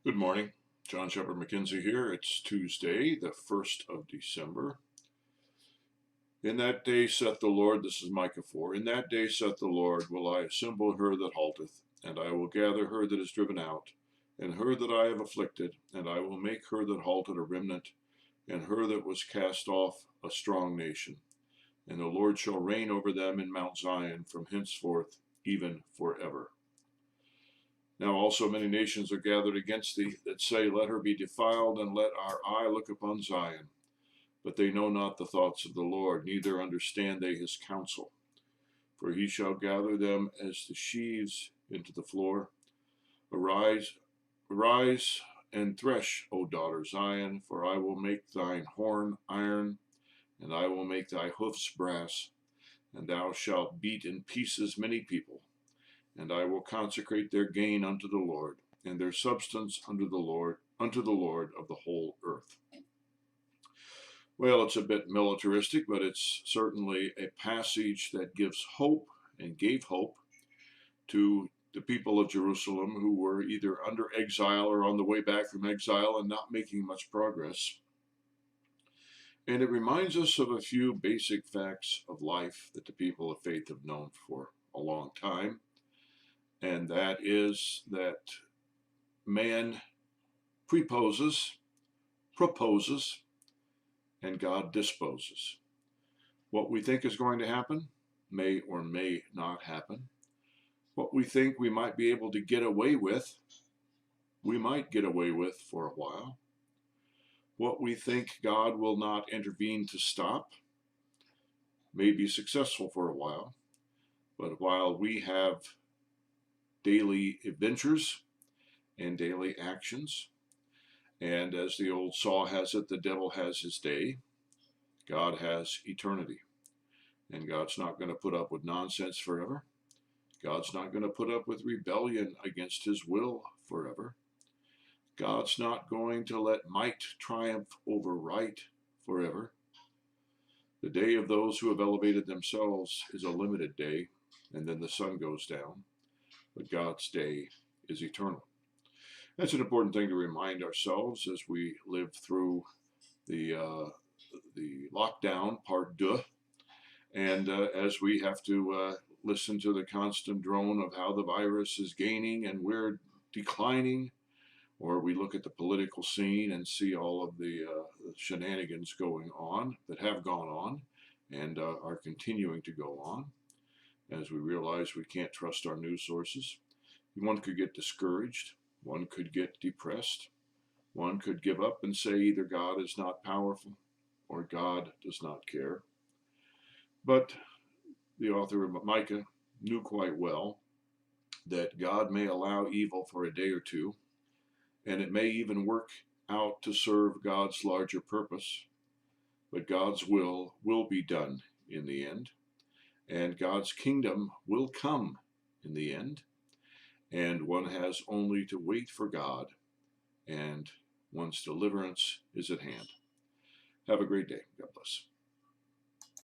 Good morning. John Shepherd McKenzie here. It's Tuesday, the 1st of December. In that day saith the Lord, this is Micah 4, in that day saith the Lord, will I assemble her that halteth, and I will gather her that is driven out, and her that I have afflicted, and I will make her that halted a remnant, and her that was cast off a strong nation. And the Lord shall reign over them in Mount Zion from henceforth, even forever. Now also many nations are gathered against thee, that say, let her be defiled, and let our eye look upon Zion. But they know not the thoughts of the Lord, neither understand they his counsel. For he shall gather them as the sheaves into the floor. Arise and thresh, O daughter Zion, for I will make thine horn iron, and I will make thy hoofs brass, and thou shalt beat in pieces many people. And I will consecrate their gain unto the Lord, and their substance unto the Lord of the whole earth. Well, it's a bit militaristic, but it's certainly a passage that gives hope and gave hope to the people of Jerusalem who were either under exile or on the way back from exile and not making much progress. And it reminds us of a few basic facts of life that the people of faith have known for a long time. And that is that man preposes, proposes, and God disposes. What we think is going to happen may or may not happen. What we think we might be able to get away with, we might get away with for a while. What we think God will not intervene to stop may be successful for a while. But while we have daily adventures and daily actions, and as the old saw has it, the devil has his day, God has eternity. And God's not going to put up with nonsense forever. God's not going to put up with rebellion against his will forever. God's not going to let might triumph over right forever. The day of those who have elevated themselves is a limited day, and then the sun goes down. But God's day is eternal. That's an important thing to remind ourselves as we live through the lockdown, part deux, and as we have to listen to the constant drone of how the virus is gaining and we're declining, or we look at the political scene and see all of the shenanigans going on that have gone on and are continuing to go on, as we realize we can't trust our news sources. One could get discouraged, one could get depressed, one could give up and say either God is not powerful or God does not care. But the author of Micah knew quite well that God may allow evil for a day or two, and it may even work out to serve God's larger purpose. But God's will be done in the end, and God's kingdom will come in the end, and one has only to wait for God, and one's deliverance is at hand. Have a great day. God bless.